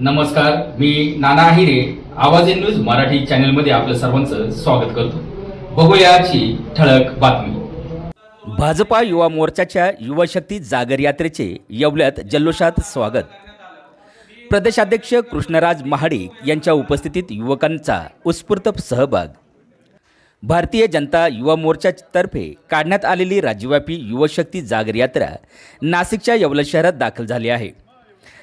नमस्कार, मी नाना आहिरे. आवाज in news Marathi चॅनलमध्ये आपलं सर्वांचं स्वागत करतो. बघूया आजची ठळक बातमी. भाजपा युवा मोर्चाच्या युवा शक्ती जागर यात्रेचे येवल्यात जल्लोषात स्वागत. प्रदेशाध्यक्ष कृष्णराज महाडिक यांच्या उपस्थितीत युवकांचा उत्स्फूर्त सहभाग. भारतीय जनता युवा मोर्चातर्फे काढण्यात आलेली राज्यव्यापी युवा शक्ती जागर यात्रा नाशिकच्या येवला शहरात दाखल झाली आहे.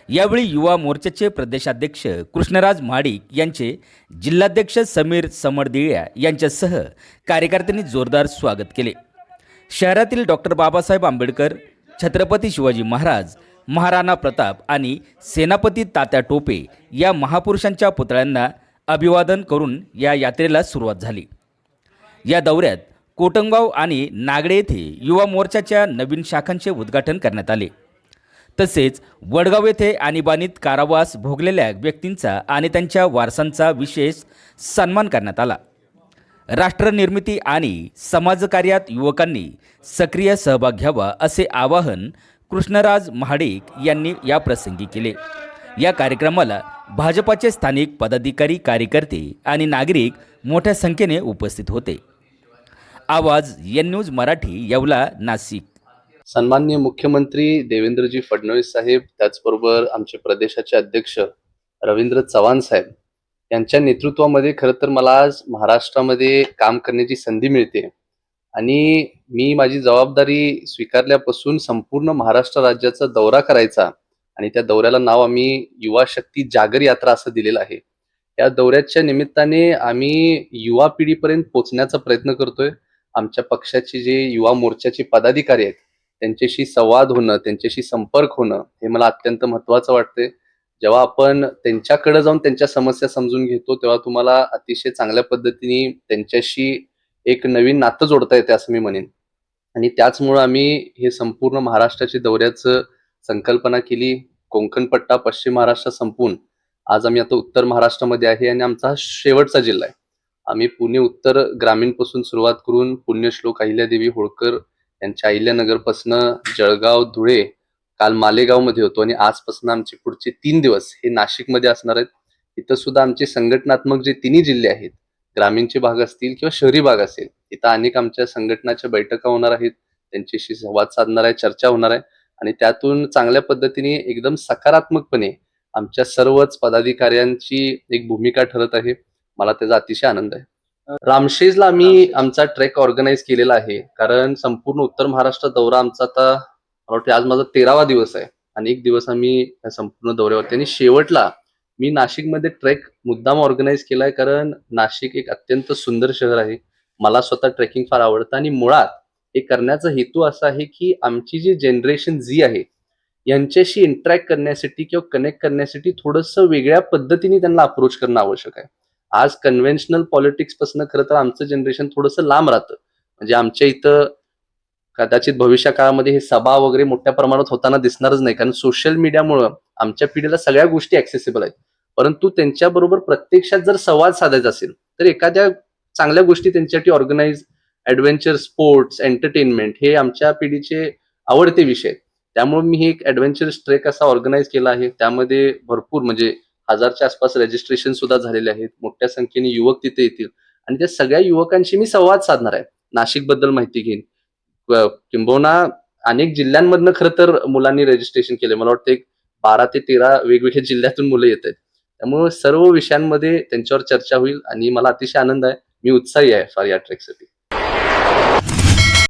यावेळी युवा मोर्चाचे प्रदेशाध्यक्ष कृष्णराज महाडिक यांचे जिल्हाध्यक्ष समीर समरदिळ्या यांच्यासह कार्यकर्त्यांनी जोरदार स्वागत केले. शहरातील डॉक्टर बाबासाहेब आंबेडकर, छत्रपती शिवाजी महाराज, महाराणा प्रताप आणि सेनापती तात्या टोपे या महापुरुषांच्या पुतळ्यांना अभिवादन करून या यात्रेला सुरुवात झाली. या दौऱ्यात कोटंगाव आणि नागडे येथे युवा मोर्चाच्या नवीन शाखांचे उद्घाटन करण्यात आले. तसेच वडगाव येथे आणीबाणीत कारावास भोगलेल्या व्यक्तींचा आणि त्यांच्या वारसांचा विशेष सन्मान करण्यात आला. राष्ट्रनिर्मिती आणि समाजकार्यात युवकांनी सक्रिय सहभाग घ्यावा असे आवाहन कृष्णराज महाडिक यांनी या प्रसंगी केले. या कार्यक्रमाला भाजपाचे स्थानिक पदाधिकारी, कार्यकर्ते आणि नागरिक मोठ्या संख्येने उपस्थित होते. आवाज एन न्यूज मराठी, येवला, नाशिक. सन्माननीय मुख्यमंत्री देवेंद्रजी फडणवीस साहेब, त्याचबरोबर आमचे प्रदेशाचे अध्यक्ष रवींद्र चव्हाण साहेब यांच्या नेतृत्वामध्ये खरं तर मला आज महाराष्ट्रामध्ये काम करण्याची संधी मिळते आणि मी माझी जबाबदारी स्वीकारल्यापासून संपूर्ण महाराष्ट्र राज्याचा दौरा करायचा आणि त्या दौऱ्याला नाव आम्ही युवा शक्ती जागर यात्रा असं दिलेलं आहे. या दौऱ्याच्या निमित्ताने आम्ही युवा पिढीपर्यंत पोहोचण्याचा प्रयत्न करतोय. आमच्या पक्षाचे जे युवा मोर्चाचे पदाधिकारी आहेत त्यांच्याशी संवाद होणं, त्यांच्याशी संपर्क होणं हे मला अत्यंत महत्त्वाचं वाटतंय. जेव्हा आपण त्यांच्याकडे जाऊन त्यांच्या समस्या समजून घेतो तेव्हा तुम्हाला अतिशय चांगल्या पद्धतीने त्यांच्याशी एक नवीन नातं जोडता येते असं मी म्हणेन. आणि त्याचमुळं आम्ही हे संपूर्ण महाराष्ट्राच्या दौऱ्याचं संकल्पना केली. कोकण पट्टा पश्चिम महाराष्ट्र संपून आज आम्ही आता उत्तर महाराष्ट्रामध्ये आहे आणि आमचा हा शेवटचा जिल्हा आहे. आम्ही पुणे उत्तर ग्रामीण पासून सुरुवात करून पुण्यश्लोक अहिल्यादेवी होळकर यांच्या अहिल्यानगरपासनं जळगाव, धुळे, काल मालेगाव मध्ये होतो आणि आजपासून आमचे पुढचे 3 दिवस हे नाशिकमध्ये असणार आहेत. इथं सुद्धा आमचे संघटनात्मक जे तिन्ही जिल्हे आहेत, ग्रामीणचे भाग असतील किंवा शहरी भाग असेल, इथं अनेक आमच्या संघटनाच्या बैठका होणार आहेत, त्यांच्याशी संवाद साधणार आहे, चर्चा होणार आहे आणि त्यातून चांगल्या पद्धतीने एकदम सकारात्मकपणे आमच्या सर्वच पदाधिकाऱ्यांची एक भूमिका ठरत आहे. मला त्याचा अतिशय आनंद आहे. रामशेजला आम्ही आमचा ट्रेक ऑर्गनाईज केलेला आहे कारण संपूर्ण उत्तर महाराष्ट्र दौरा आमचा आता मला वाटतं आज माझा 13वा दिवस आहे आणि एक दिवस आम्ही संपूर्ण दौऱ्यावरती आणि शेवटला मी नाशिकमध्ये ट्रेक मुद्दाम ऑर्गनाईज केलाय कारण नाशिक एक अत्यंत सुंदर शहर आहे. मला स्वतः ट्रेकिंग फार आवडतं आणि मुळात हे करण्याचा हेतू असा आहे की आमची जी जनरेशन जी आहे यांच्याशी इंटरॅक्ट करण्यासाठी किंवा कनेक्ट करण्यासाठी थोडंसं वेगळ्या पद्धतीने त्यांना अप्रोच करणं आवश्यक आहे. आज कन्व्हेन्शनल पॉलिटिक्स पासून खरं तर आमचं जनरेशन थोडंसं लांब राहतं. म्हणजे आमच्या इथं कदाचित भविष्य काळामध्ये हे सभा वगैरे मोठ्या प्रमाणात होताना दिसणारच नाही कारण सोशल मीडियामुळं आमच्या पिढीला सगळ्या गोष्टी ऍक्सेसिबल आहेत. परंतु त्यांच्याबरोबर प्रत्यक्षात जर संवाद साधायचा असेल तर एखाद्या चांगल्या गोष्टी त्यांच्यासाठी ऑर्गनाईज, ऍडव्हेंचर स्पोर्ट्स, एंटरटेनमेंट हे आमच्या पिढीचे आवडते विषय आहेत. त्यामुळे मी एक ऍडव्हेंचरस ट्रेक असा ऑर्गनाईज केला आहे. त्यामध्ये भरपूर म्हणजे 1000च्या आसपास रजिस्ट्रेशन सुद्धा झालेले आहेत. मोठ्या संख्येने युवक तिथे येतील आणि त्या सगळ्या युवकांशी मी संवाद साधणार आहे. नाशिक बद्दल माहिती घेईन, किंबहुना अनेक जिल्ह्यांमधनं खरं तर मुलांनी रजिस्ट्रेशन केले. मला वाटतं एक 12 ते 13 वेगवेगळ्या जिल्ह्यातून मुलं येत आहेत. त्यामुळे सर्व विषयांमध्ये त्यांच्यावर चर्चा होईल आणि मला अतिशय आनंद आहे. मी उत्साही आहे फार या ट्रेकसाठी.